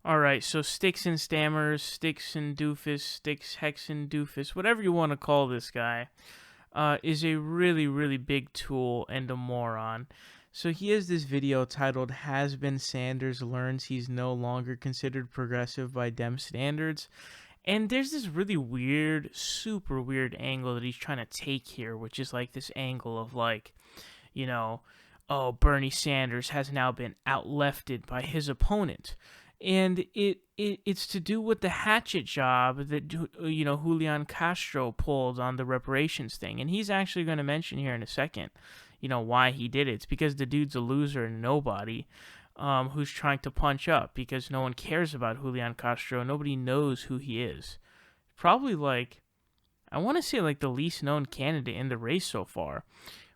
Alright, so Sticks and Stammers, StyxHexenDoofus, StyxHexenDoofus, whatever you want to call this guy, is a really, really big tool and a moron. So he has this video titled "Has Been Sanders Learns He's No Longer Considered Progressive by Dem Standards." And there's this really weird, super weird angle that he's trying to take here, which is like this angle of like, you know, oh, Bernie Sanders has now been outlefted by his opponent. And it's to do with the hatchet job that, you know, Julian Castro pulled on the reparations thing. And he's actually going to mention here in a second, you know, why he did it. It's because the dude's a loser and nobody who's trying to punch up because no one cares about Julian Castro. Nobody knows who he is. Probably like, I want to say like the least known candidate in the race so far.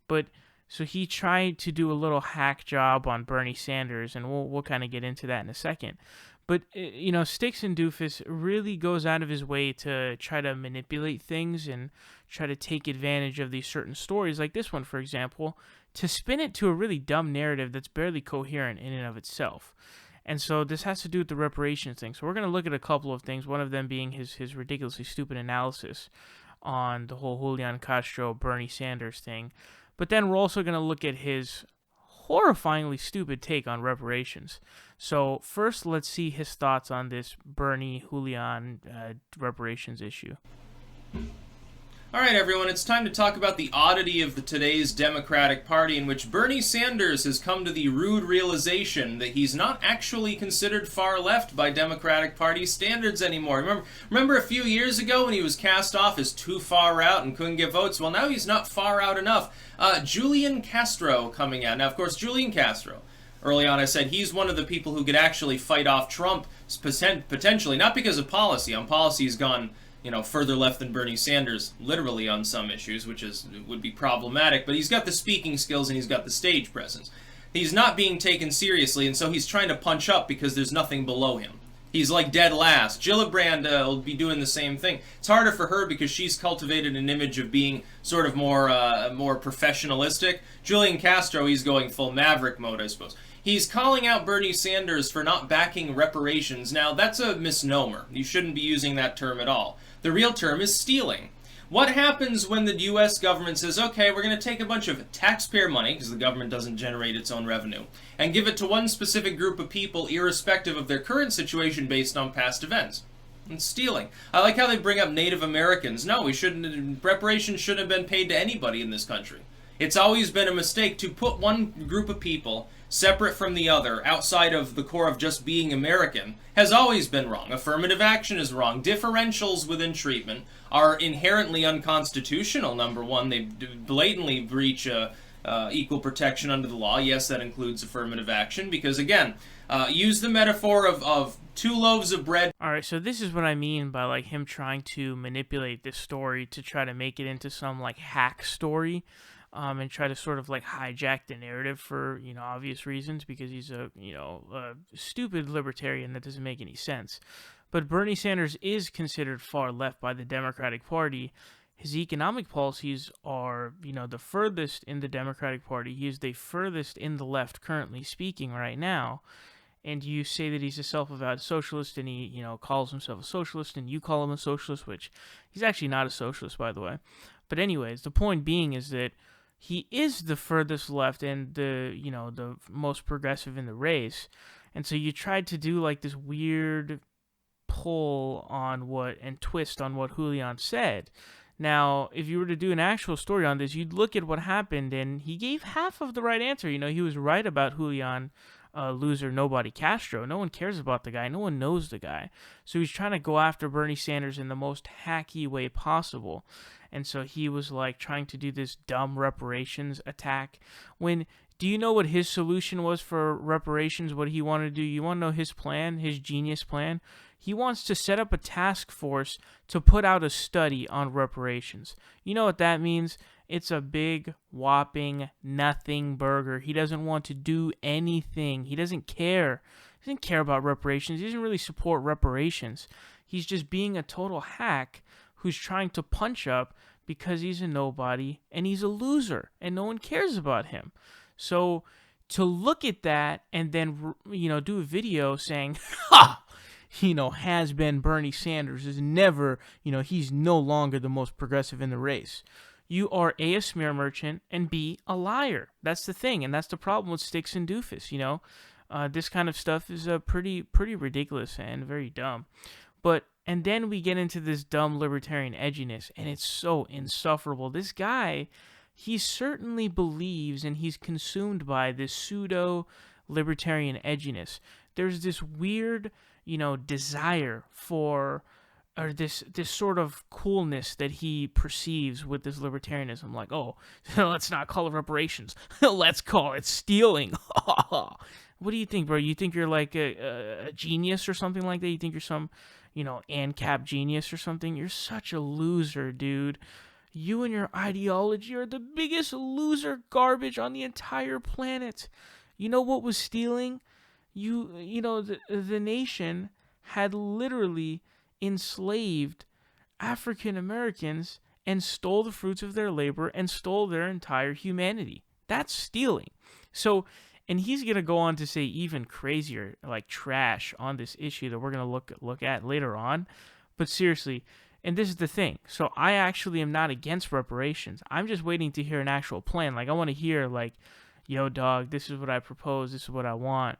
But so he tried to do a little hack job on Bernie Sanders, and we'll kind of get into that in a second. But, you know, StyxHexenDoofus really goes out of his way to try to manipulate things and try to take advantage of these certain stories, like this one, for example, to spin it to a really dumb narrative that's barely coherent in and of itself. And so this has to do with the reparations thing. So we're going to look at a couple of things, one of them being his ridiculously stupid analysis on the whole Julian Castro, Bernie Sanders thing. But then we're also going to look at his horrifyingly stupid take on reparations. So first, let's see his thoughts on this Bernie Julian reparations issue. All right, everyone, it's time to talk about the oddity of today's Democratic Party, in which Bernie Sanders has come to the rude realization that he's not actually considered far left by Democratic Party standards anymore. Remember a few years ago when he was cast off as too far out and couldn't get votes? Well, now he's not far out enough. Julian Castro coming out. Now, of course, Julian Castro. Early on, I said he's one of the people who could actually fight off Trump, potentially, not because of policy. On policy, he's gone, you know, further left than Bernie Sanders, literally on some issues, which would be problematic. But he's got the speaking skills and he's got the stage presence. He's not being taken seriously, and so he's trying to punch up because there's nothing below him. He's like dead last. Gillibrand will be doing the same thing. It's harder for her because she's cultivated an image of being sort of more professionalistic. Julian Castro, he's going full maverick mode, I suppose. He's calling out Bernie Sanders for not backing reparations. Now, that's a misnomer. You shouldn't be using that term at all. The real term is stealing. What happens when the U.S. government says, okay, we're going to take a bunch of taxpayer money, because the government doesn't generate its own revenue, and give it to one specific group of people irrespective of their current situation based on past events? It's stealing. I like how they bring up Native Americans. No, reparations shouldn't have been paid to anybody in this country. It's always been a mistake to put one group of people separate from the other, outside of the core of just being American, has always been wrong. Affirmative action is wrong. Differentials within treatment are inherently unconstitutional, number one. They blatantly breach equal protection under the law. Yes, that includes affirmative action, because, again, use the metaphor of two loaves of bread. Alright, so this is what I mean by like him trying to manipulate this story to try to make it into some like hack story. And try to sort of like hijack the narrative for, you know, obvious reasons, because he's a, you know, a stupid libertarian that doesn't make any sense. But Bernie Sanders is considered far left by the Democratic Party. His economic policies are, you know, the furthest in the Democratic Party. He is the furthest in the left currently speaking right now. And you say that he's a self-avowed socialist, and he, you know, calls himself a socialist, and you call him a socialist, which he's actually not a socialist, by the way. But anyways, the point being is that he is the furthest left and the, you know, the most progressive in the race. And so you tried to do like this weird pull on and twist on what Julian said. Now, if you were to do an actual story on this, you'd look at what happened, and he gave half of the right answer. You know, he was right about Julian loser nobody Castro. No one cares about the guy. No one knows the guy. So he's trying to go after Bernie Sanders in the most hacky way possible. And so he was like trying to do this dumb reparations attack. Do you know what his solution was for reparations? What he wanted to do? You want to know his plan, his genius plan? He wants to set up a task force to put out a study on reparations. You know what that means? It's a big, whopping, nothing burger. He doesn't want to do anything. He doesn't care. He doesn't care about reparations. He doesn't really support reparations. He's just being a total hack who's trying to punch up because he's a nobody and he's a loser and no one cares about him. So to look at that and then, you know, do a video saying, ha, has been Bernie Sanders is never, he's no longer the most progressive in the race. You are A smear merchant, and B, a liar. That's the thing, and that's the problem with StyxHexenDoofus, this kind of stuff is pretty ridiculous and very dumb. And then we get into this dumb libertarian edginess, and it's so insufferable. This guy, he certainly believes and he's consumed by this pseudo libertarian edginess. There's this weird, desire for, or this sort of coolness that he perceives with this libertarianism. Like, oh, let's not call it reparations. Let's call it stealing. What do you think, bro? You think you're like a genius or something like that? You think you're some, ANCAP genius or something? You're such a loser, dude. You and your ideology are the biggest loser garbage on the entire planet. You know what was stealing? The nation had literally enslaved African Americans and stole the fruits of their labor and stole their entire humanity. That's stealing. So, and he's going to go on to say even crazier, like trash on this issue that we're going to look at later on. But seriously, and this is the thing. So I actually am not against reparations. I'm just waiting to hear an actual plan. Like, I want to hear, like, yo, dog, this is what I propose. This is what I want.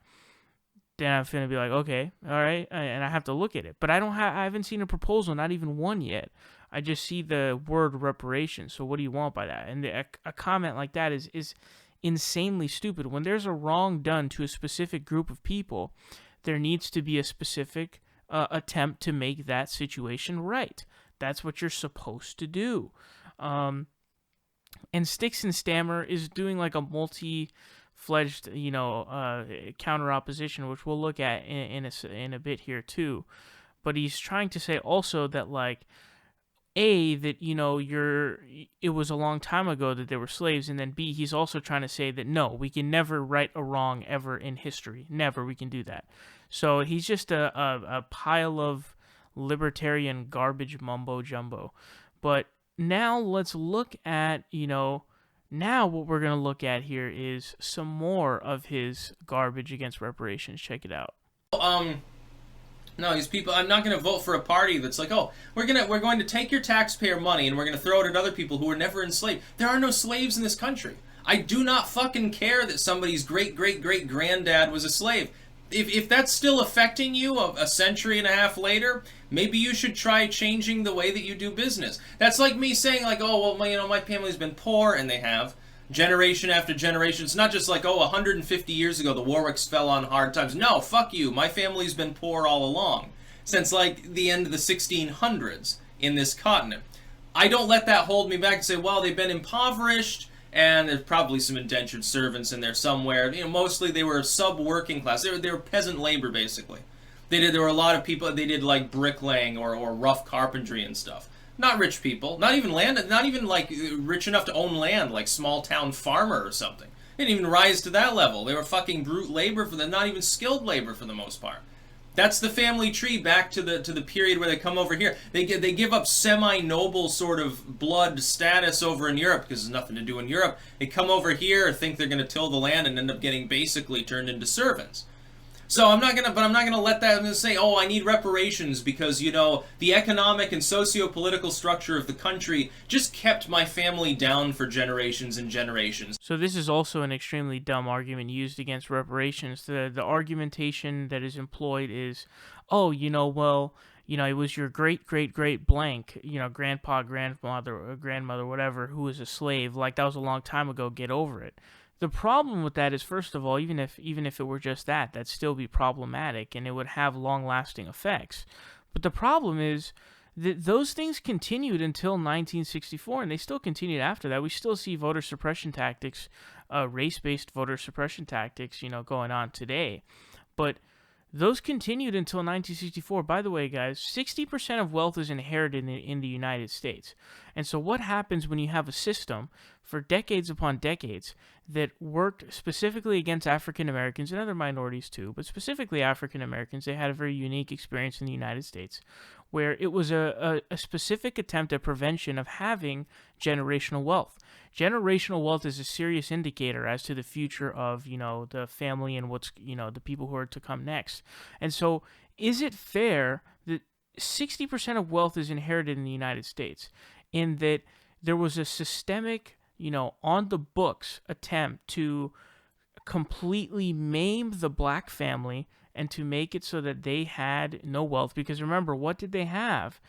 Then I'm finna be like, okay, all right, and I have to look at it. But I haven't seen a proposal, not even one yet. I just see the word reparations. So what do you want by that? And a comment like that is insanely stupid. When there's a wrong done to a specific group of people, there needs to be a specific attempt to make that situation right. That's what you're supposed to do. And Sticks and Stammer is doing like a multi-fledged, counter opposition, which we'll look at in a bit here too. But he's trying to say also that, like, that it was a long time ago that there were slaves, and then B, he's also trying to say that no, we can never right a wrong ever in history. Never we can do that. So he's just a pile of libertarian garbage mumbo jumbo. But now let's look at, now what we're going to look at here is some more of his garbage against reparations. Check it out. No, these people, I'm not going to vote for a party that's like, oh, we're going to take your taxpayer money and we're going to throw it at other people who were never enslaved. There are no slaves in this country. I do not fucking care that somebody's great-great-great-granddad was a slave. If that's still affecting you a century and a half later, maybe you should try changing the way that you do business. That's like me saying, like, oh, well, my family's been poor, and they have, generation after generation. It's not just like, oh, 150 years ago the Warwicks fell on hard times. No, fuck you. My family's been poor all along, since, like, the end of the 1600s in this continent. I don't let that hold me back and say, well, they've been impoverished, and there's probably some indentured servants in there somewhere. Mostly they were sub-working class. They were peasant labor, basically. There were a lot of people, they did, like, bricklaying or rough carpentry and stuff. Not rich people. Not even like, rich enough to own land, like small-town farmer or something. They didn't even rise to that level. They were fucking brute labor not even skilled labor for the most part. That's the family tree back to the period where they come over here. They give up semi-noble sort of blood status over in Europe because there's nothing to do in Europe. They come over here, think they're going to till the land, and end up getting basically turned into servants. So I'm not gonna let that say, oh, I need reparations because, the economic and socio-political structure of the country just kept my family down for generations and generations. So this is also an extremely dumb argument used against reparations. The argumentation that is employed is, oh, it was your great blank, grandpa, grandmother, whatever, who was a slave. Like, that was a long time ago. Get over it. The problem with that is, first of all, even if it were just that'd still be problematic and it would have long-lasting effects. But the problem is that those things continued until 1964, and they still continued after that. We still see voter suppression tactics, race-based voter suppression tactics, going on today. But those continued until 1964. By the way, guys, 60% of wealth is inherited in the United States. And so what happens when you have a system for decades upon decades that worked specifically against African Americans and other minorities too, but specifically African Americans? They had a very unique experience in the United States where it was a specific attempt at prevention of having generational wealth. Generational wealth is a serious indicator as to the future of, the family and what's, the people who are to come next. And so Is it fair that 60% of wealth is inherited in the United States, and that there was a systemic, on the books attempt to completely maim the black family and to make it so that they had no wealth? Because remember, what did they have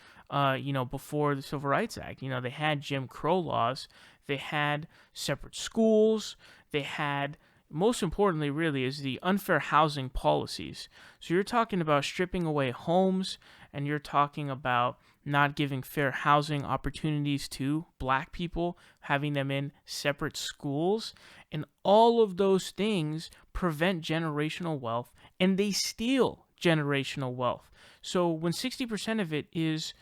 before the Civil Rights Act? They had Jim Crow laws, they had separate schools, they had, most importantly really, is the unfair housing policies. So you're talking about stripping away homes, and you're talking about not giving fair housing opportunities to black people, having them in separate schools, and all of those things prevent generational wealth, and they steal generational wealth. So when 60% of it is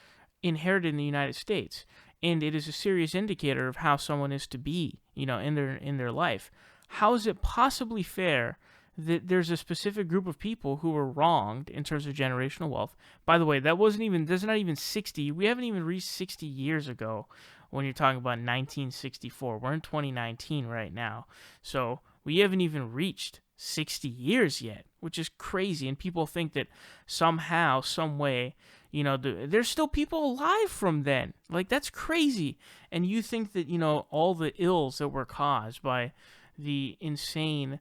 inherited in the United States, and it is a serious indicator of how someone is to be, in their life, how is it possibly fair that there's a specific group of people who were wronged in terms of generational wealth? By the way, that's not even 60. We haven't even reached 60 years ago when you're talking about 1964. We're in 2019 right now. So we haven't even reached 60 years yet, which is crazy. And people think that somehow, some way, there's still people alive from then. Like, that's crazy. And you think that, all the ills that were caused by the insane,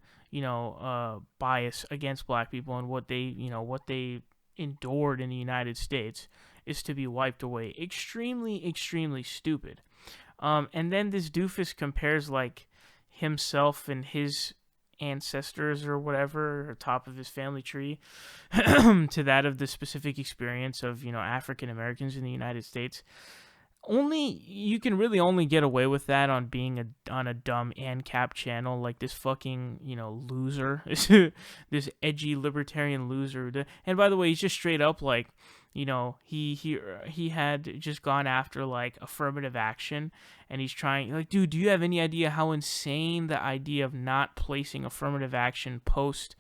bias against black people and what they endured in the United States is to be wiped away. Extremely, extremely stupid. And then this doofus compares like himself and his ancestors or whatever, or top of his family tree, to that of the specific experience of African Americans in the United States. You can really only get away with that on being on a dumb ANCAP channel like this fucking loser, this edgy libertarian loser. And by the way, he's just straight up like, he had just gone after like affirmative action, and he's trying, like, dude, do you have any idea how insane the idea of not placing affirmative action post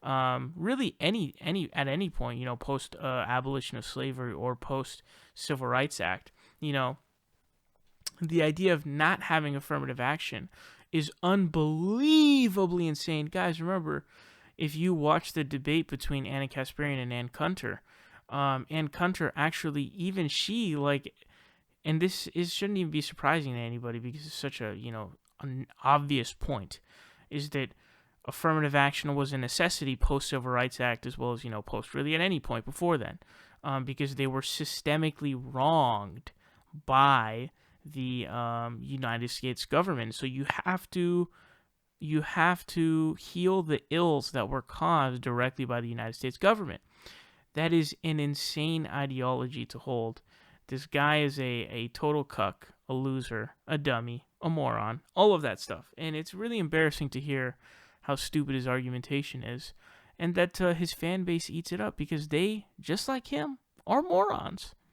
really at any point, post abolition of slavery or post Civil Rights Act? The idea of not having affirmative action is unbelievably insane. Guys, remember, if you watch the debate between Anna Kasparian and Ann Coulter, Ann Coulter actually, even she, like, and shouldn't even be surprising to anybody because it's such a, an obvious point, is that affirmative action was a necessity post-Civil Rights Act as well as, post really at any point before then, because they were systemically wronged by the United States government. So you have to heal the ills that were caused directly by the United States government. That is an insane ideology to hold. This guy is a total cuck, a loser, a dummy, a moron, all of that stuff. And it's really embarrassing to hear how stupid his argumentation is, and that his fan base eats it up because they, just like him, are morons.